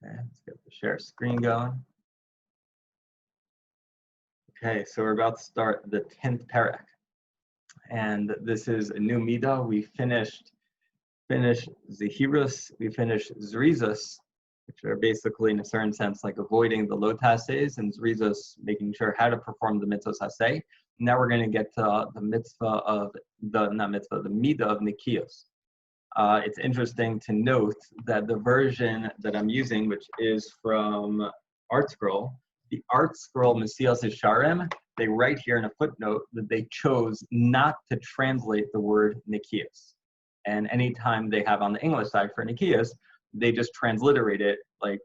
Okay, let's get the share screen going. Okay, so we're about to start the 10th parak. And this is a new midah. We finished Zehirus, we finished Zrizus, which are basically, in a certain sense, like avoiding the low tasses, and Zrizus, making sure how to perform the mitzvah saseh. Now we're going to get to the mitzvah of the midah of Nikios. It's interesting to note that the version that I'm using, which is from ArtScroll, the ArtScroll Mesilat Yesharim, they write here in a footnote that they chose not to translate the word Nikios. And anytime they have on the English side for Nikios, they just transliterate it like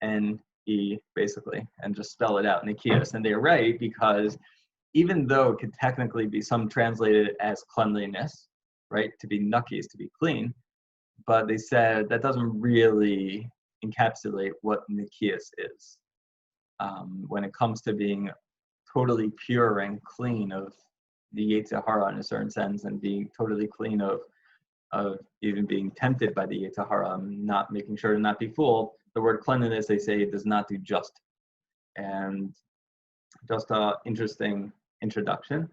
N-E, basically, and just spell it out, Nikios. And they're right, because even though it could technically be some translated as cleanliness, right, to be nucky is to be clean, but they said that doesn't really encapsulate what Nikios is. When it comes to being totally pure and clean of the Yetzer Hara in a certain sense, and being totally clean of even being tempted by the Yetzer Hara, not making sure to not be fooled. The word cleanliness, they say, does not do just. And just an interesting introduction.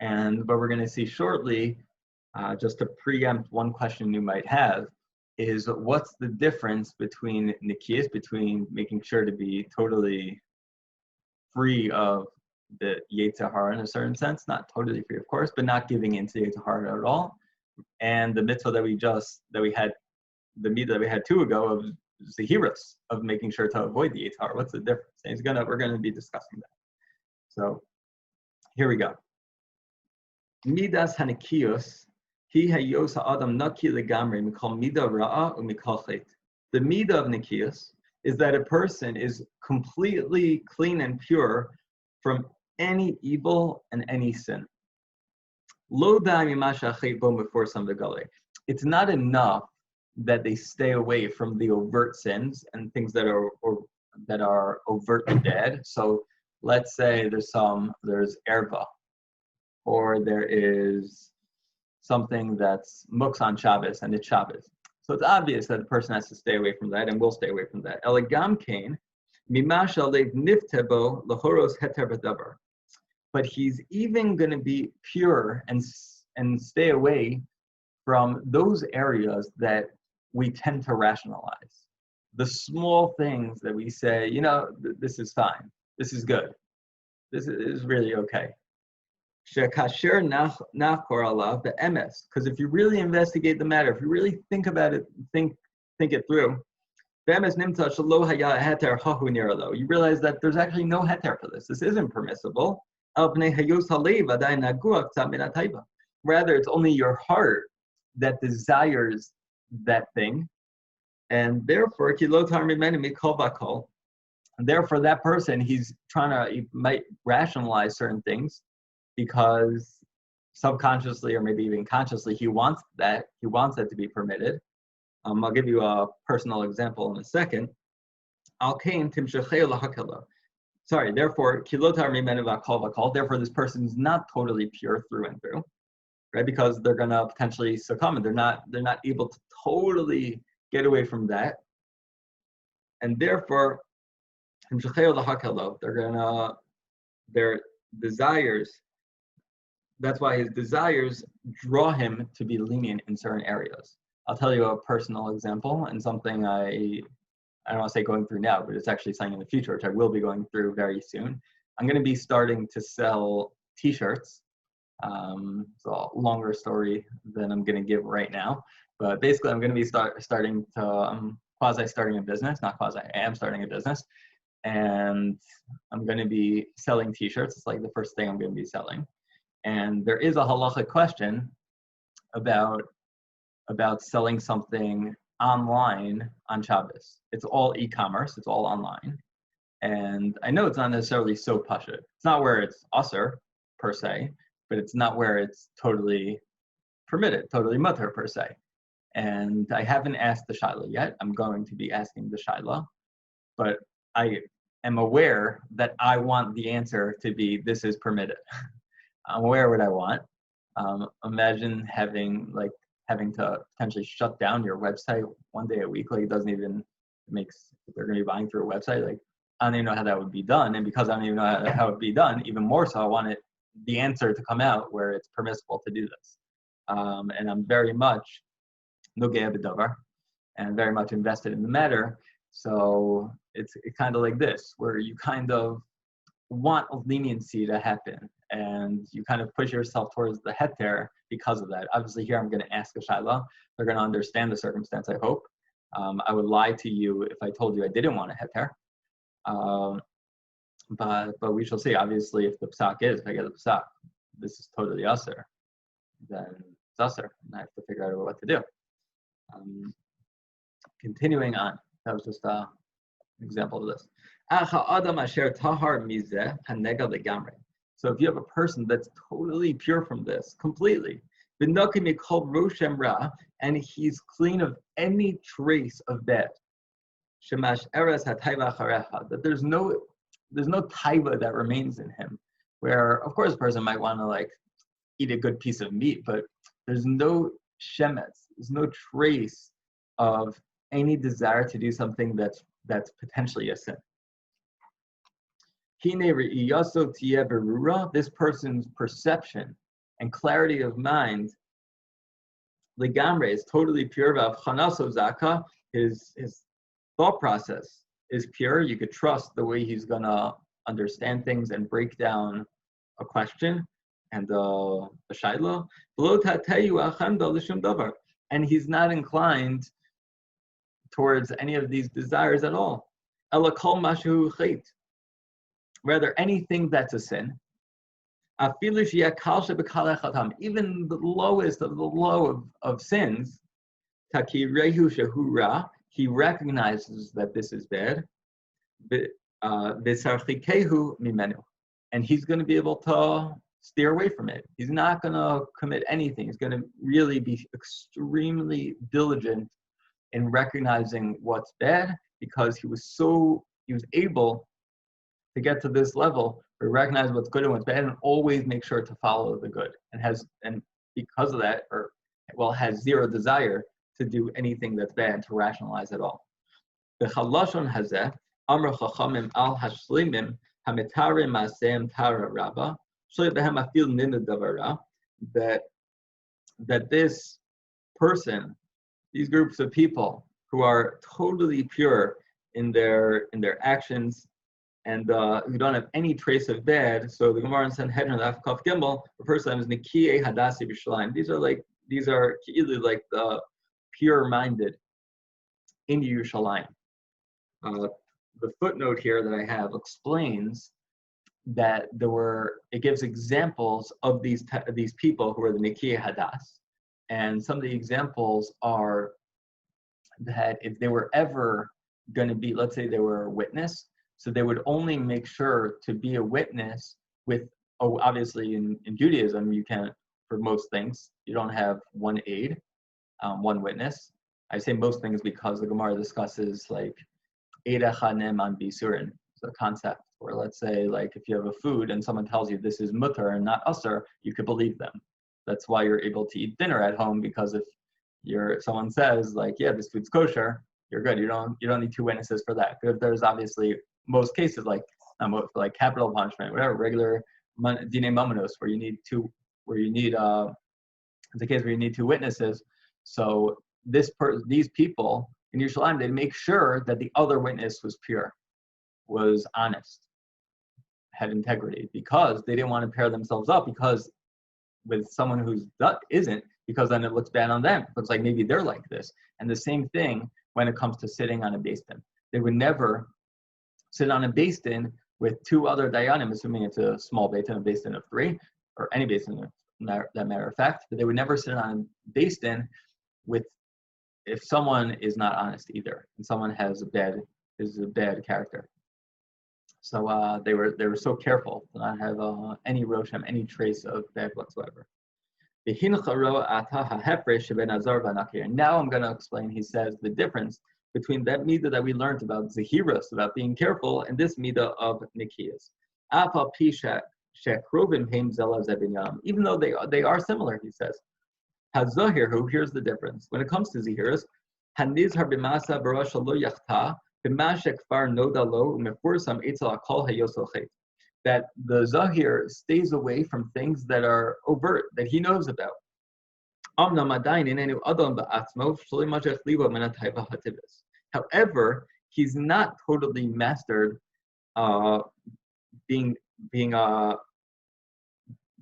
And what we're going to see shortly, just to preempt one question you might have, is what's the difference between Nikios, between making sure to be totally free of the Yetzer Hara in a certain sense, not totally free, of course, but not giving into the Yetzer Hara at all, and the mitzvah the midah that we had 2 ago of Zehirus, of making sure to avoid the Yetzer Hara. What's the difference? And we're gonna be discussing that. So here we go. Midas Hanikios, he hayos ha'adam naki legamri mikol midah ra'a umikol chet. The midah of Nikios is that a person is completely clean and pure from any evil and any sin. It's not enough that they stay away from the overt sins and things that are overtly bad. So let's say there's erva, or there is something that's mux on Shabbos and it's Shabbos. So it's obvious that the person has to stay away from that and will stay away from that. Elegam kain, mimasha lev niftebo lahoros heter b'davar. But he's even going to be pure and stay away from those areas that we tend to rationalize. The small things that we say, this is fine, this is good, this is really okay. Because if you really investigate the matter, if you really think about it, think it through, you realize that there's actually no heter for this. This isn't permissible. Rather, it's only your heart that desires that thing, and therefore, that person, he might rationalize certain things because subconsciously or maybe even consciously he wants that to be permitted. I'll give you a personal example in a second. Therefore, therefore this person is not totally pure through and through, right? Because they're gonna potentially succumb, and they're not able to totally get away from that, and therefore, their desires. That's why his desires draw him to be lenient in certain areas. I'll tell you a personal example, and something I don't want to say going through now, but it's actually something in the future, which I will be going through very soon. I'm going to be starting to sell T-shirts. It's a longer story than I'm going to give right now, but basically I'm going to be starting a business, not quasi, I am starting a business, and I'm going to be selling T-shirts. It's like the first thing I'm going to be selling. And there is a halachic question about selling something online on Shabbos. It's all e-commerce, it's all online. And I know it's not necessarily so pashut. It's not where it's usur per se, but it's not where it's totally permitted, totally mutter per se. And I haven't asked the shaila yet. I'm going to be asking the shaila, but I am aware that I want the answer to be, this is permitted. I'm aware what I want. Imagine having to potentially shut down your website one day a week. Like it doesn't even if they're going to be buying through a website, like, I don't even know how that would be done. And because I don't even know how it would be done, even more so, I want the answer to come out where it's permissible to do this. And I'm very much nogea b'davar, and very much invested in the matter. So it's kind of like this, where you kind of want leniency to happen, and you kind of push yourself towards the heter because of that. Obviously, here I'm going to ask a shaila. They're going to understand the circumstance, I hope. I would lie to you if I told you I didn't want a heter. But we shall see. Obviously, if the psak is, if I get the psak, this is totally usher, then it's usher, and I have to figure out what to do. Continuing on, that was just an example of this. So if you have a person that's totally pure from this, completely, and he's clean of any trace of bad, that there's no taiva that remains in him, where of course a person might want to like eat a good piece of meat, but there's no shemetz, there's no trace of any desire to do something that's potentially a sin. This person's perception and clarity of mind, legamre, is totally pure. His thought process is pure. You could trust the way he's gonna understand things and break down a question and a shaila. And he's not inclined towards any of these desires at all. Rather, anything that's a sin, even the lowest of the low of sins, he recognizes that this is bad, and he's going to be able to steer away from it. He's not going to commit anything. He's going to really be extremely diligent in recognizing what's bad, because he was able to get to this level where he recognizes what's good and what's bad, and always make sure to follow the good, and because of that, has zero desire to do anything that's bad, to rationalize it all. The chalashon hazeh amar chachamim al hashlimim hamitare maaseim tara rabba shlo behem afil nina davara, that this person, these groups of people who are totally pure in their actions and who don't have any trace of bad. So the Gemara in Sanhedrin, the Kaf Gimel, refers to them as Nikiyei Hadasi B'Shalayim. These are like the pure-minded in Yerushalayim. The footnote here that I have explains that it gives examples of these people who are the Nikiyei Hadas. And some of the examples are that if they were ever going to be, let's say they were a witness, so they would only make sure to be a witness with, obviously in Judaism, you can't, for most things, you don't have one aid, one witness. I say most things because the Gemara discusses like Eid Echanem an Bisurin, the concept where, let's say, like if you have a food and someone tells you this is mutter and not usser, you could believe them. That's why you're able to eat dinner at home, because if someone says like, yeah, this food's kosher, you're good. You don't need two witnesses for that. Because there's obviously most cases like capital punishment, whatever, regular dine mamanos, where you need it's a case where you need two witnesses. So these people in Yerushalayim, they make sure that the other witness was pure, was honest, had integrity, because they didn't want to pair themselves up with someone who's isn't, because then it looks bad on them. It looks like maybe they're like this. And the same thing when it comes to sitting on a beis din. They would never sit on a beis din with two other dayanim, assuming it's a small beis din, a beis din of three, or any beis din, that matter of fact. But they would never sit on a beis din if someone is not honest either, and someone is a bad character. So they were so careful to not have any roshem, any trace of bad whatsoever. Now I'm going to explain, he says, the difference between that midah that we learned about zehirus, about being careful, and this midah of nikiyas. Even though they are similar, he says. Here's the difference. When it comes to zehirus, Hanizhar b'masa b'rosh lo yachta b'mashek far noda lo mefursam etzel akol hayosochet. That the Zahir stays away from things that are overt, that he knows about. However, he's not totally mastered being being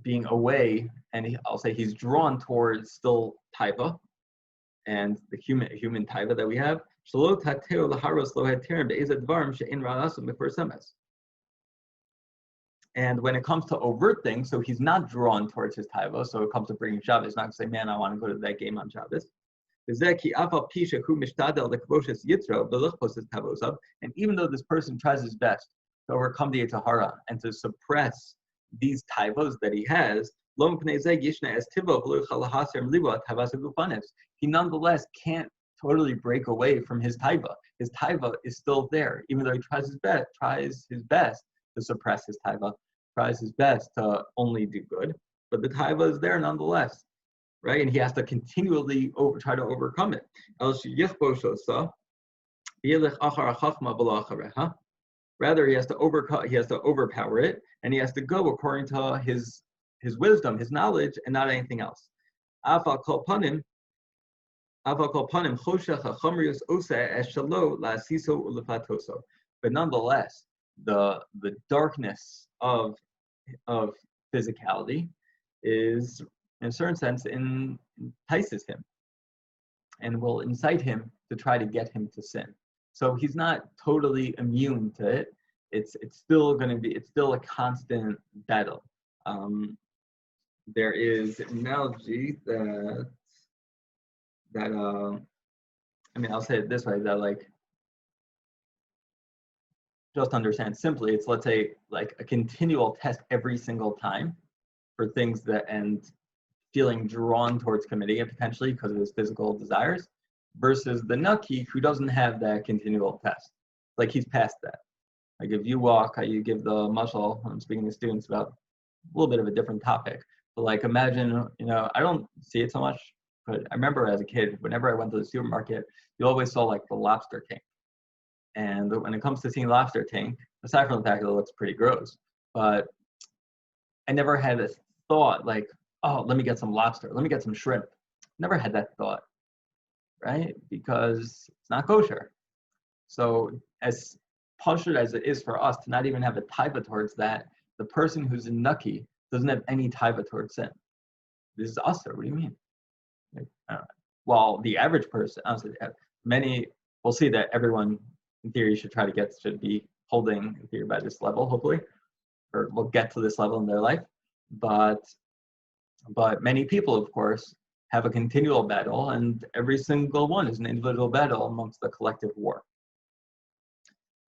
being away, and I'll say he's drawn towards still taiva and the human taiva that we have. And when it comes to overt things, so he's not drawn towards his taiva. So it comes to bringing Shabbos. He's not going to say, man, I want to go to that game on Shabbos. And even though this person tries his best to overcome the Yetzer Hara and to suppress these taivos that he has, he nonetheless can't totally break away from his taiva. His taiva is still there, even though he tries his best to suppress his taiva, tries his best to only do good, but the taiva is there nonetheless, right? And he has to continually try to overcome it. Rather, he has to overpower it, and he has to go according to his wisdom, his knowledge, and not anything else. But nonetheless, the darkness of physicality is, in a certain sense, entices him and will incite him to try to get him to sin. So he's not totally immune to it. It's still a constant battle. There is an analogy that I'll say it this way, that like, just understand simply, it's, let's say, like a continual test every single time for things that, and feeling drawn towards committing it potentially because of his physical desires, versus the Naki who doesn't have that continual test. Like, he's past that. Like, if you walk, you give the mashal, I'm speaking to students about a little bit of a different topic, but like, imagine, I don't see it so much, but I remember as a kid, whenever I went to the supermarket, you always saw like the lobster tank. And when it comes to seeing lobster tank, aside from the fact that it looks pretty gross, but I never had this thought like, oh, let me get some lobster, let me get some shrimp. Never had that thought, right? Because it's not kosher. So as pashut as it is for us to not even have a taiva towards that, the person who's in Nucky doesn't have any taiva towards sin. This is usher. What do you mean? Like, well, the average person, honestly, we'll see that everyone in theory should be holding in theory by this level, hopefully, or will get to this level in their life. But many people, of course, have a continual battle, and every single one is an individual battle amongst the collective war.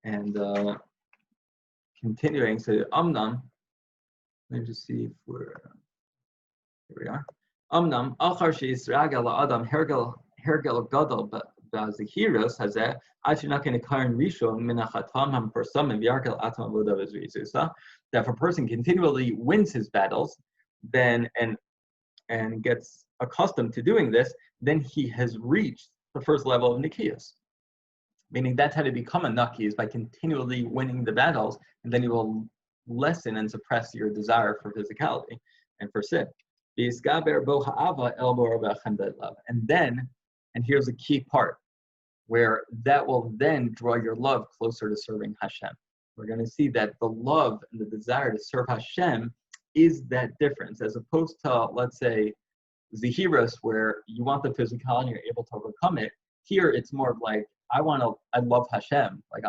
And continuing, so Amnam, let me just see if here we are. Amnam, Achar she'isragal Adam hergel gadol b'azihirus hazeh achinakin ikarin rishon minachatam hampersam and v'yarkel atam avodah v'zrizusa. That if a person continually wins his battles, then and gets accustomed to doing this, then he has reached the first level of Nikias. Meaning that's how to become a Naki, is by continually winning the battles, and then you will lessen and suppress your desire for physicality and for sin. And then, and here's a key part, where that will then draw your love closer to serving Hashem. We're going to see that the love and the desire to serve Hashem is that difference, as opposed to, let's say, Zihirus, where you want the physicality and you're able to overcome it. Here, it's more of like, I love Hashem. Like,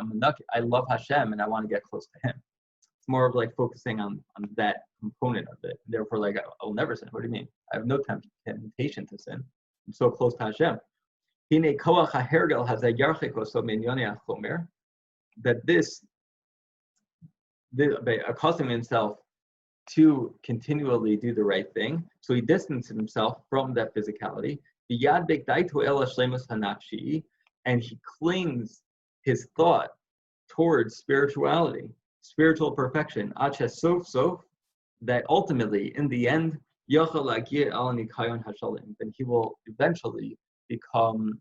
I love Hashem and I want to get close to Him. It's more of like focusing on that component of it. Therefore, like, I will never sin. What do you mean? I have no temptation to sin. I'm so close to Hashem. That this by accustoming himself to continually do the right thing, so he distances himself from that physicality, and he clings his thought towards spirituality, spiritual perfection, that ultimately, in the end, then he will eventually become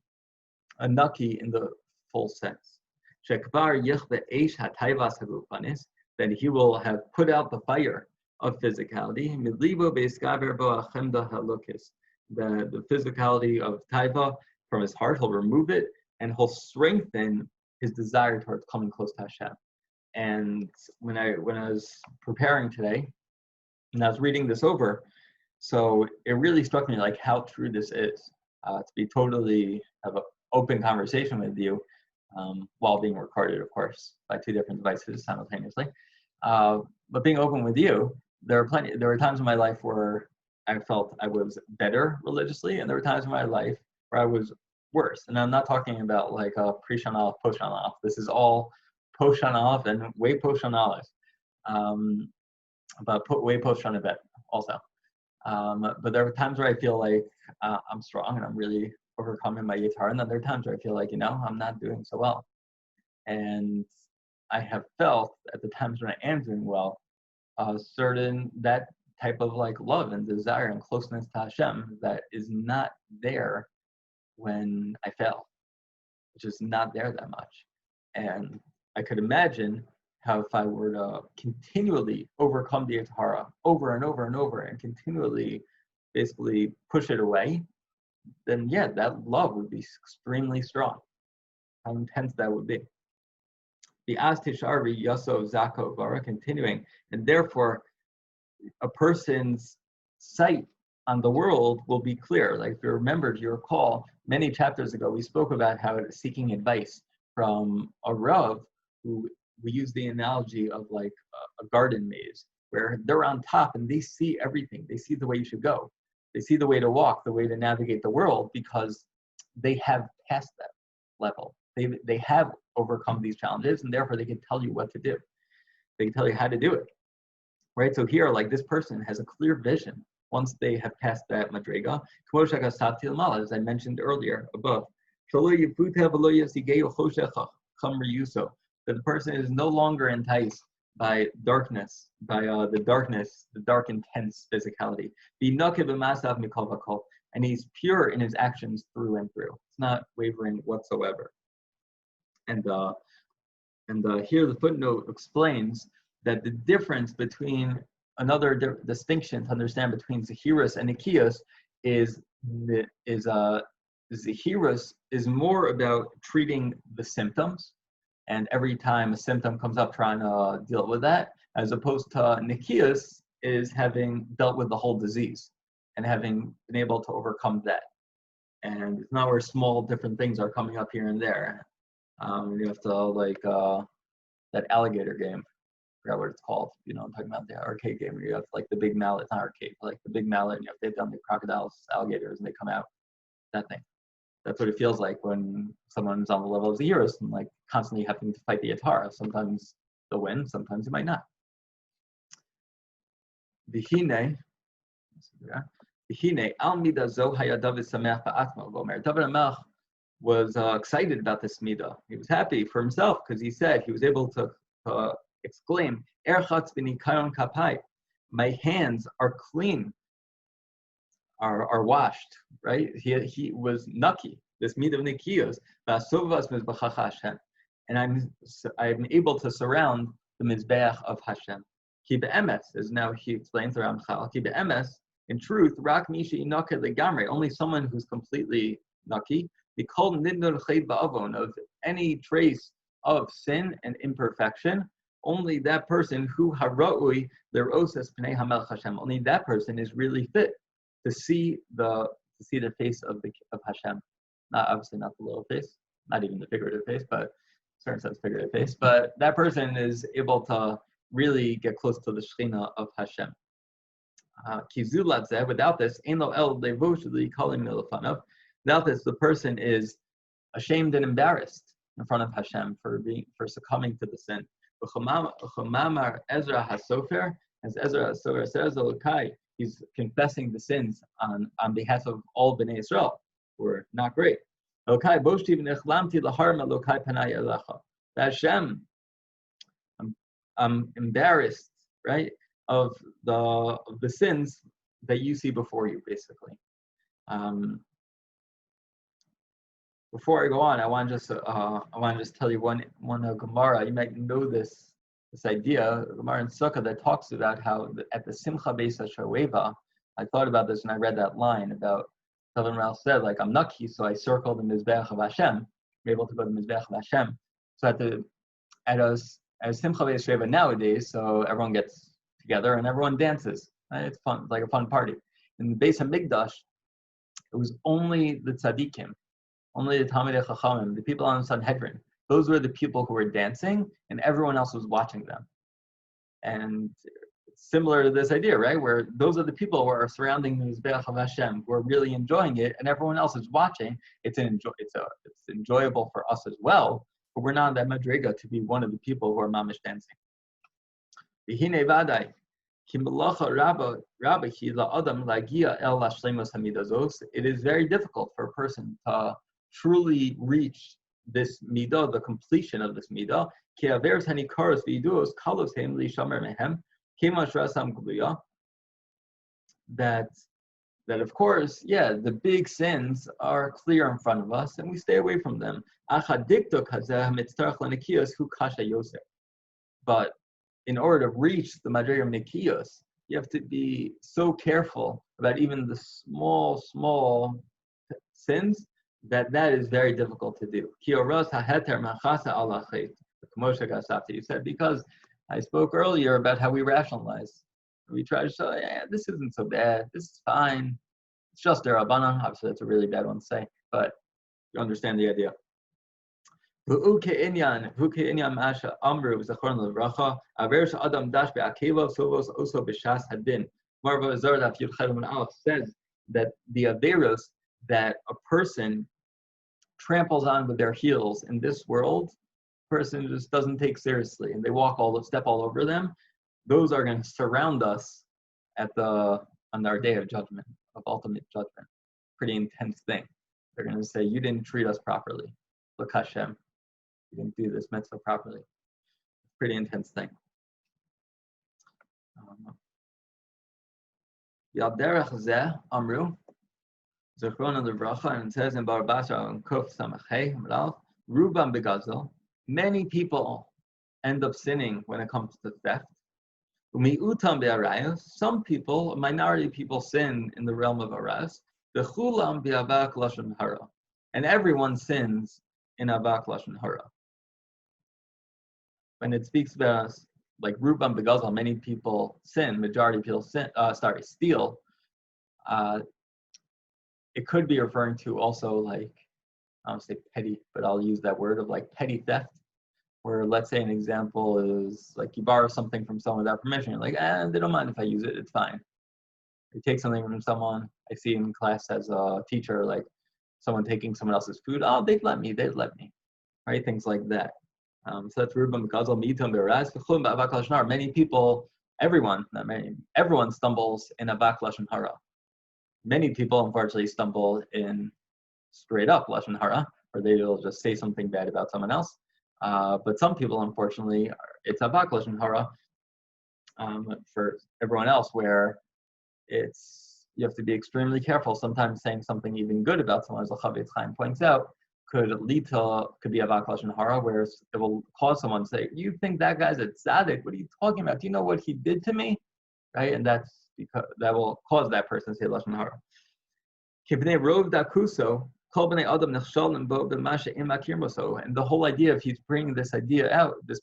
a naki in the full sense. Then he will have put out the fire of physicality. The physicality of taiva from his heart, he'll remove it, and he'll strengthen his desire towards coming close to Hashem. And when I was preparing today, and I was reading this over, so it really struck me like how true this is. To be totally have an open conversation with you, while being recorded, of course, by two different devices simultaneously. But being open with you, there were times in my life where I felt I was better religiously, and there were times in my life where I was worse. And I'm not talking about like pre-shan aleph, post-shan aleph. This is all post-shan aleph and way post-shan aleph, but way post-shan aleph also. But there are times where I feel like I'm strong and I'm really overcoming my yitzhar, and then there are times where I feel like, I'm not doing so well. And I have felt at the times when I am doing well, certain that type of like love and desire and closeness to Hashem that is not there when I fail, which is not there that much. And I could imagine how if I were to continually overcome the yitzhara over and over and over and continually basically push it away, then yeah, that love would be extremely strong. How intense that would be. The as tishari yaso zako vara, continuing, and therefore a person's sight on the world will be clear. Like if you remember, if you recall, many chapters ago we spoke about how seeking advice from a rav, who we use the analogy of like a garden maze, where they're on top and they see everything. They see the way you should go. They see the way to walk, the way to navigate the world, because they have passed that level. They have overcome these challenges, and therefore they can tell you what to do. They can tell you how to do it, right? So here, like this person has a clear vision once they have passed that madrega. As I mentioned earlier above, that the person is no longer enticed by darkness, by the dark, intense physicality. And he's pure in his actions through and through. It's not wavering whatsoever. And here the footnote explains that the difference between another distinction to understand between Zahirus and Nikias is Zahirus is more about treating the symptoms, and every time a symptom comes up, trying to deal with that, as opposed to Nikias is having dealt with the whole disease and having been able to overcome that. And it's not where small different things are coming up here and there. You have to like that alligator game. I forgot what it's called. I'm talking about the arcade game where you have like the big mallet, not arcade, but like the big mallet, and you have to hit down the crocodiles, alligators, and they come out. That thing. That's what it feels like when someone's on the level of Zahirus and like constantly having to fight the Atara. Sometimes they'll win, sometimes you might not. David was excited about this midah. He was happy for himself because he said he was able to exclaim, my hands are clean, are washed, right? He was naki, this midah of nikiyos, and I'm able to surround the mizbeach of Hashem. Ki be'emes, as now he explains around Chal, ki be'emes, in truth, rak mishi inaka legamre, only someone who's completely naki, of any trace of sin and imperfection, only that person who hara'ui leroses pnei hamelech Hashem, only that person is really fit to see the face of Hashem. Not obviously not the little face, not even the figurative face, but in a certain sense figurative face. But that person is able to really get close to the Shekhinah of Hashem. Without this, without this, the person is ashamed and embarrassed in front of Hashem for succumbing to the sin. Ezra HaSofer, as Ezra HaSofer says, he's confessing the sins on behalf of all Bnei Yisrael who are not great. Hashem, I'm embarrassed, right, of the sins that you see before you, basically. before I go on, I want to just tell you one Gemara. You might know this idea, Gemara in Sukkah, that talks about how at the Simcha Beis HaShoeva, I thought about this and I read that line about Southern Ralph said, like, I'm Naki, so I circled the Mizbeach of Hashem. I'm able to go to the Mizbeach of Hashem. So at a Simcha Beis HaShoeva nowadays, so everyone gets together and everyone dances. Right? It's fun, it's like a fun party. In the Beis HaMikdash, it was only the tzaddikim, only the Talmidei Chachamim, the people on the Sanhedrin. Those were the people who were dancing, and everyone else was watching them. And it's similar to this idea, right? Where those are the people who are surrounding the Mizbeach of Hashem, who are really enjoying it, and everyone else is watching. It's enjoyable for us as well, but we're not in that madriga to be one of the people who are mamish dancing. V'hinei vadai, ki melacha rabbi hi la'adam lagia el lashleimus hamidazos. It is very difficult for a person to truly reach this midah, the completion of this midah. Ki averes hanikaros v'iduos kalos heim lishamer mehem kema shrasam gluya. That of course, yeah, the big sins are clear in front of us, and we stay away from them. But in order to reach the madrega of nikiyos, you have to be so careful about even the small sins that is very difficult to do. You said, because I spoke earlier about how we rationalize. We try to show, this isn't so bad, this is fine. It's just a Rabbanan. Obviously, that's a really bad one to say, but you understand the idea. Says that the averos that a person tramples on with their heels in this world, person just doesn't take seriously, and they step all over them. Those are going to surround us on our day of judgment, of ultimate judgment. Pretty intense thing. They're going to say, you didn't treat us properly. Look, Hashem, you didn't do this mitzvah properly. Pretty intense thing. Yaderech zeh amru, Zechron Levracha, and it says in Bar Basra and Kuf Samachei, Rubam begazel. Many people end up sinning when it comes to theft. Some people, a minority of people, sin in the realm of arayos. And everyone sins in avak lashon hara. When it speaks about us, like Rubam begazel, many people sin, majority of people steal. It could be referring to also, like, I don't say petty, but I'll use that word of like petty theft, where let's say an example is like you borrow something from someone without permission. You're like, they don't mind if I use it, it's fine. You take something from someone. I see in class as a teacher, like someone taking someone else's food. Oh, they'd let me, right? Things like that. So that's Rubam Begazel, Mitam Beraz, Avak Lashon Hara. Many people, everyone stumbles in Avak Lashon Hara. Many people, unfortunately, stumble in straight up lashon hara, or they'll just say something bad about someone else. But some people, unfortunately, it's avak lashon hara for everyone else, where you have to be extremely careful. Sometimes saying something even good about someone, as the Chavetz Chaim points out, could be avak lashon hara, where it will cause someone to say, "You think that guy's a tzaddik? What are you talking about? Do you know what he did to me?" Right, and that's because that will cause that person to say lashon hara. Kibnei rov dakuso kol bnei adam nechshalim bo b'mashe im akirmoso. And the whole idea, if he's bringing this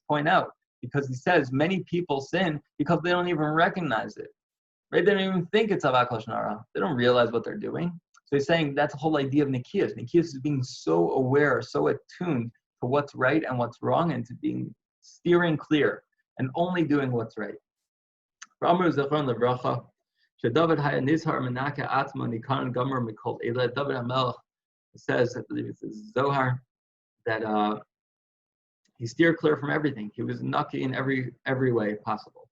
point out, because he says many people sin because they don't even recognize it. Right? They don't even think it's avak lashon hara. They don't realize what they're doing. So he's saying that's the whole idea of nikiyas. Nikiyas is being so aware, so attuned to what's right and what's wrong, and to being steering clear and only doing what's right. David HaMelech says, I believe it's Zohar, that he steered clear from everything. He was naki in every way possible.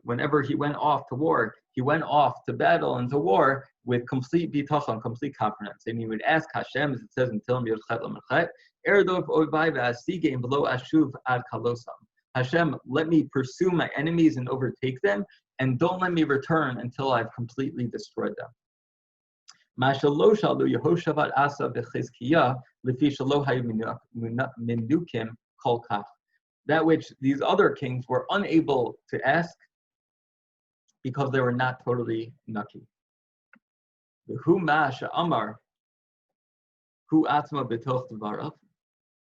Whenever he went off to war, he went off to battle and to war with complete bitachon, complete confidence. And he would ask Hashem, as it says in Tehillim Yod-Chet L'Merchet, Erdov Oivai V'Asigim V'Lo Ashuv Ad Kalosam. Hashem, let me pursue my enemies and overtake them, and don't let me return until I've completely destroyed them. Mashalo shalu Yehoshaphat asa v'chizkiah lefi shelo hayu minukim kol kach. That which these other kings were unable to ask because they were not totally nucky. Hu masha amar hu atma betoch devarav.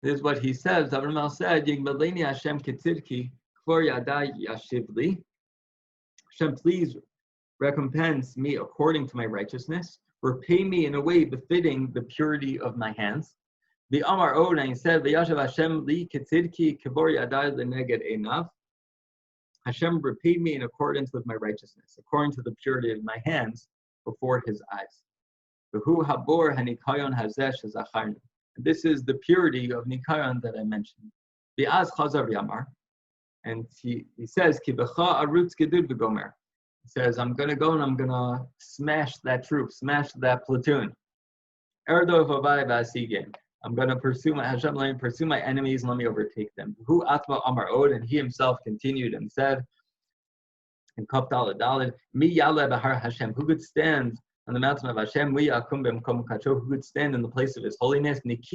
This is what he says. David Mel said, "Yigmaleni Hashem ketzidki kfor yadai yashivli." Hashem, please recompense me according to my righteousness. Repay me in a way befitting the purity of my hands. The Amar Od, and he said, "V'yashav Hashem li ketzidki kfor yadai leneged einav." Hashem repaid me in accordance with my righteousness, according to the purity of my hands before His eyes. V'hu habor hanikayon hazeh shezacharnu. This is the purity of Nikayon that I mentioned. The Az Chazar Yamar, and he says, Ki b'cha arutz gedud v'gomer. He says, I'm going to go and I'm going to smash that troop, smash that platoon. Erdo v'avai v'asigim. I'm going to pursue my Hashem, let me pursue my enemies, let me overtake them. Hu atma amar od, and he himself continued and said, in Kaf Daled Daled, Mi yale b'har Hashem, who could stand on the mountain of Hashem, who could stand in the place of His holiness. It's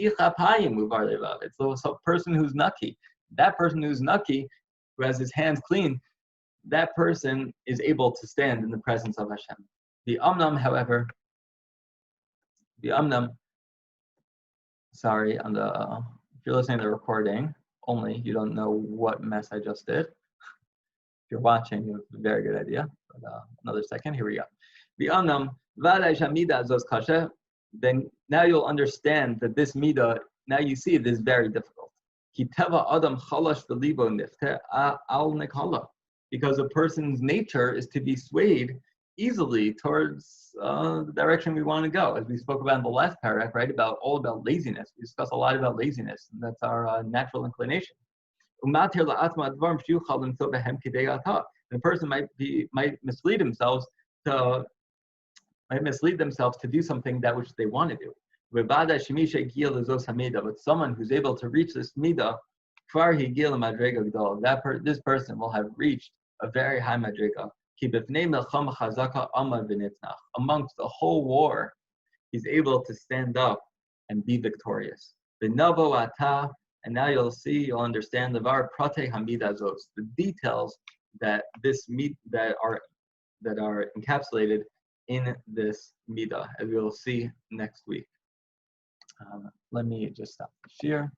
the person who's nucky. That person who's nucky, who has his hands clean, that person is able to stand in the presence of Hashem. The Amnam, however, sorry, on the if you're listening to the recording only, you don't know what mess I just did. If you're watching, you have a very good idea. But another second, here we go. The Amnam. Then now you'll understand that this midah, now you see it is very difficult. Because a person's nature is to be swayed easily towards the direction we want to go. As we spoke about in the last paragraph, right, all about laziness. We discuss a lot about laziness, and that's our natural inclination. And a person might mislead themselves to do something that which they want to do. But someone who's able to reach this midah, this person will have reached a very high madriga. Amongst the whole war, he's able to stand up and be victorious. And now you'll understand the details that are encapsulated in this midah, as we'll see next week. Let me just stop the shir.